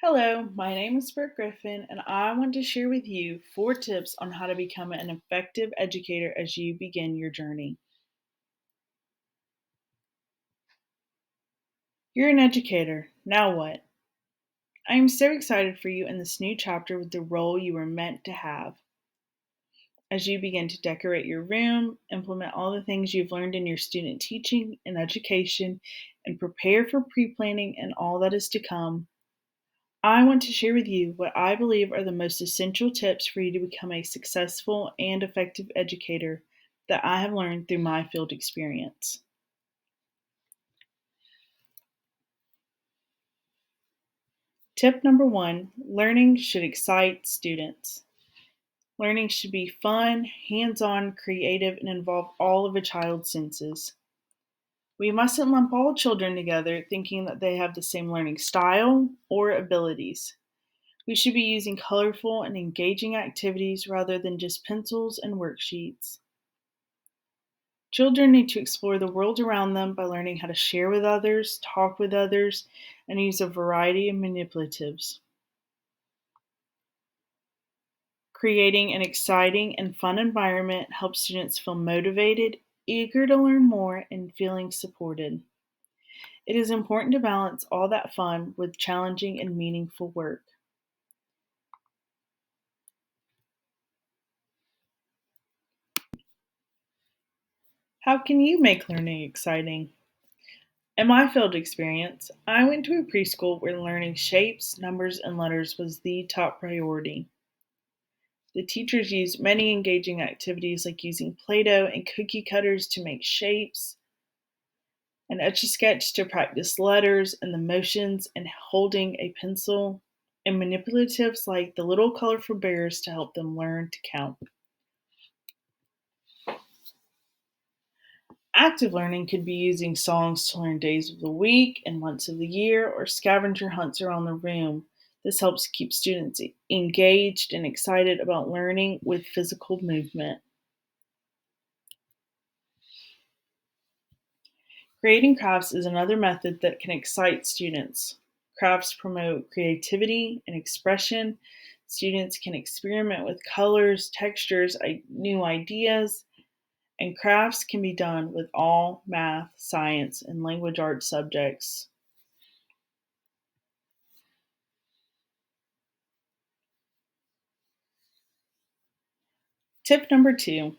Hello, my name is Brooke Griffin, and I want to share with you 4 tips on how to become an effective educator as you begin your journey. You're an educator. Now what? I am so excited for you in this new chapter with the role you were meant to have. As you begin to decorate your room, implement all the things you've learned in your student teaching and education, and prepare for pre planning and all that is to come, I want to share with you what I believe are the most essential tips for you to become a successful and effective educator that I have learned through my field experience. Tip number 1: learning should excite students. Learning should be fun, hands on, creative, and involve all of a child's senses. We mustn't lump all children together thinking that they have the same learning style or abilities. We should be using colorful and engaging activities rather than just pencils and worksheets. Children need to explore the world around them by learning how to share with others, talk with others, and use a variety of manipulatives. Creating an exciting and fun environment helps students feel motivated, eager to learn more, and feeling supported. It is important to balance all that fun with challenging and meaningful work. How can you make learning exciting? In my field experience, I went to a preschool where learning shapes, numbers, and letters was the top priority. The teachers used many engaging activities like using Play Doh and cookie cutters to make shapes, and Etch a Sketch to practice letters and the motions and holding a pencil, and manipulatives like the little colorful bears to help them learn to count. Active learning could be using songs to learn days of the week and months of the year, or scavenger hunts around the room. This helps keep students engaged and excited about learning with physical movement. Creating crafts is another method that can excite students. Crafts promote creativity and expression. Students can experiment with colors, textures, new ideas, and crafts can be done with all math, science, and language arts subjects. Tip number 2: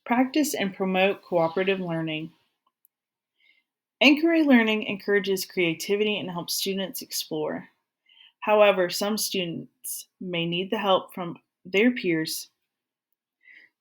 practice and promote cooperative learning. Inquiry learning encourages creativity and helps students explore. However, some students may need the help from their peers,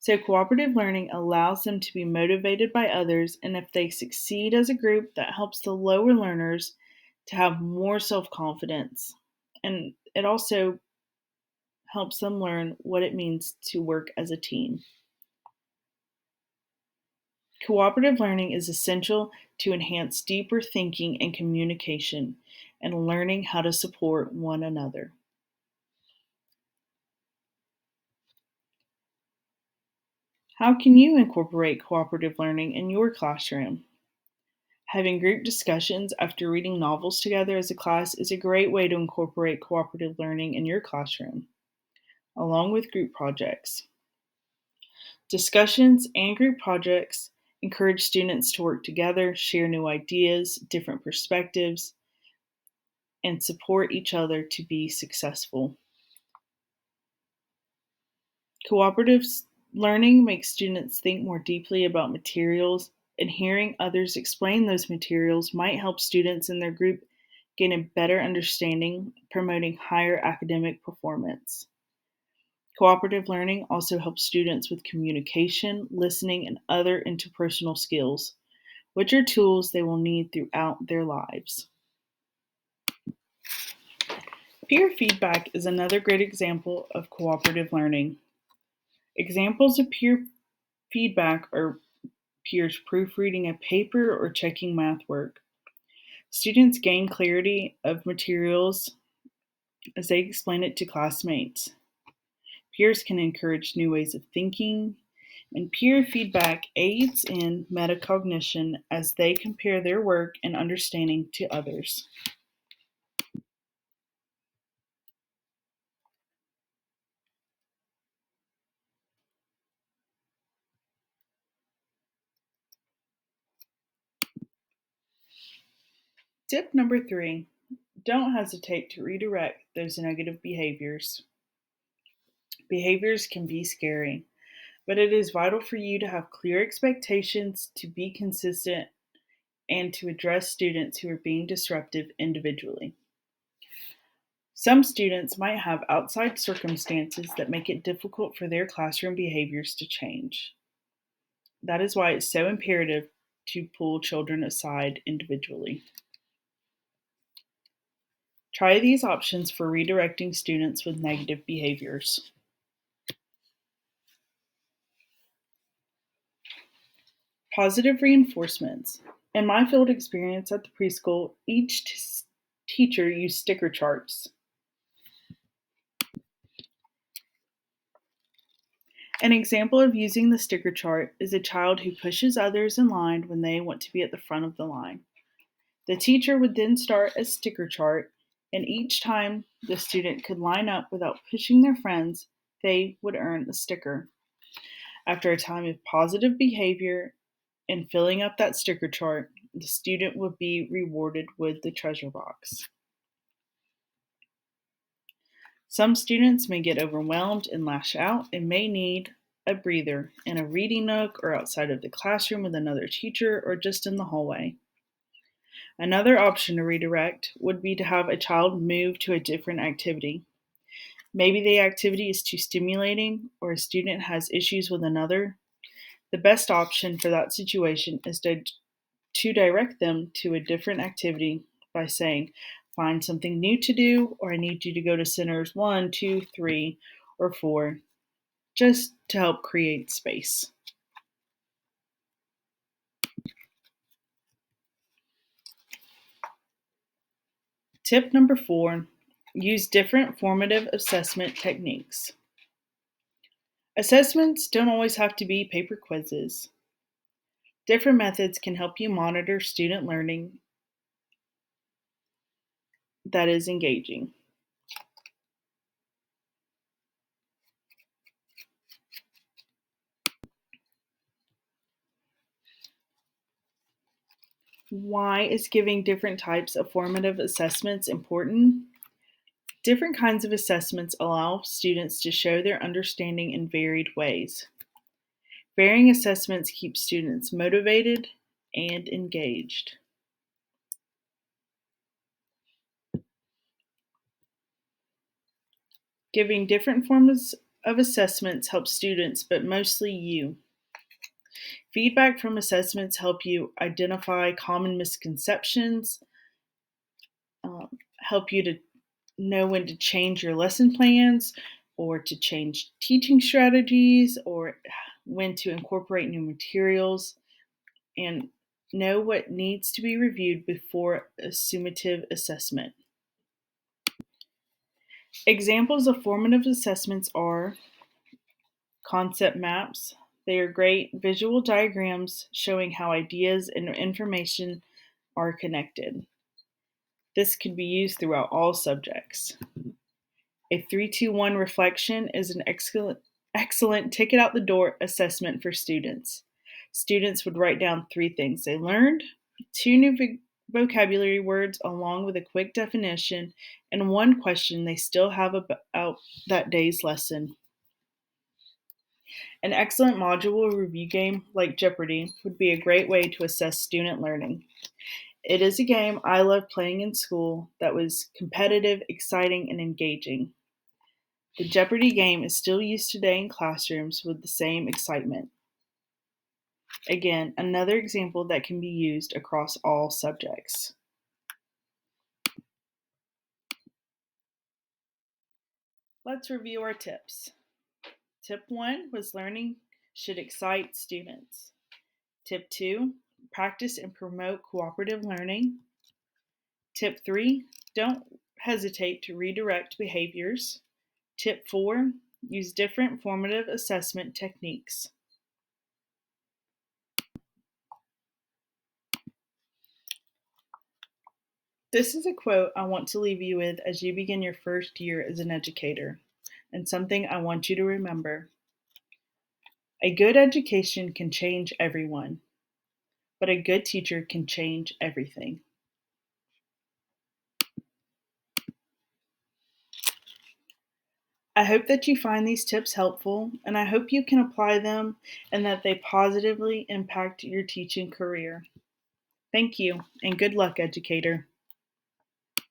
so cooperative learning allows them to be motivated by others, and if they succeed as a group, that helps the lower learners to have more self confidence. And it also helps them learn what it means to work as a team. Cooperative learning is essential to enhance deeper thinking and communication, and learning how to support one another. How can you incorporate cooperative learning in your classroom? Having group discussions after reading novels together as a class is a great way to incorporate cooperative learning in your classroom, along with group projects. Discussions and group projects encourage students to work together, share new ideas, different perspectives, and support each other to be successful. Cooperative learning makes students think more deeply about materials, and hearing others explain those materials might help students in their group gain a better understanding, promoting higher academic performance. Cooperative learning also helps students with communication, listening, and other interpersonal skills, which are tools they will need throughout their lives. Peer feedback is another great example of cooperative learning. Examples of peer feedback are peers proofreading a paper or checking math work. Students gain clarity of materials as they explain it to classmates. Peers can encourage new ways of thinking, and peer feedback aids in metacognition as they compare their work and understanding to others. Tip number 3, don't hesitate to redirect those negative behaviors. Behaviors can be scary, but it is vital for you to have clear expectations, to be consistent, and to address students who are being disruptive individually. Some students might have outside circumstances that make it difficult for their classroom behaviors to change. That is why it's so imperative to pull children aside individually. Try these options for redirecting students with negative behaviors. Positive reinforcements. In my field experience at the preschool, each teacher used sticker charts. An example of using the sticker chart is a child who pushes others in line when they want to be at the front of the line. The teacher would then start a sticker chart, and each time the student could line up without pushing their friends, they would earn a sticker. After a time of positive behavior and filling up that sticker chart, the student would be rewarded with the treasure box. Some students may get overwhelmed and lash out and may need a breather in a reading nook or outside of the classroom with another teacher or just in the hallway. Another option to redirect would be to have a child move to a different activity. Maybe the activity is too stimulating or a student has issues with another. The best option for that situation is to direct them to a different activity by saying, find something new to do, or I need you to go to centers 1, 2, 3, or 4, just to help create space. Tip number 4, use different formative assessment techniques. Assessments don't always have to be paper quizzes. Different methods can help you monitor student learning that is engaging. Why is giving different types of formative assessments important? Different kinds of assessments allow students to show their understanding in varied ways. Varying assessments keep students motivated and engaged. Giving different forms of assessments helps students, but mostly you. Feedback from assessments help you identify common misconceptions, help you to know when to change your lesson plans or to change teaching strategies or when to incorporate new materials, and know what needs to be reviewed before a summative assessment. Examples of formative assessments are concept maps. They are great visual diagrams showing how ideas and information are connected. This could be used throughout all subjects. A 3-2-1 reflection is an excellent ticket out the door assessment for students. Students would write down 3 things they learned, 2 new vocabulary words along with a quick definition, and 1 question they still have about that day's lesson. An excellent module review game like Jeopardy would be a great way to assess student learning. It is a game I loved playing in school that was competitive, exciting, and engaging. The Jeopardy game is still used today in classrooms with the same excitement. Again, another example that can be used across all subjects. Let's review our tips. Tip 1 was learning should excite students. Tip 2, practice and promote cooperative learning. Tip 3, don't hesitate to redirect behaviors. Tip 4, use different formative assessment techniques. This is a quote I want to leave you with as you begin your first year as an educator, and something I want you to remember. A good education can change everyone, but a good teacher can change everything. I hope that you find these tips helpful, and I hope you can apply them and that they positively impact your teaching career. Thank you, and good luck, educator.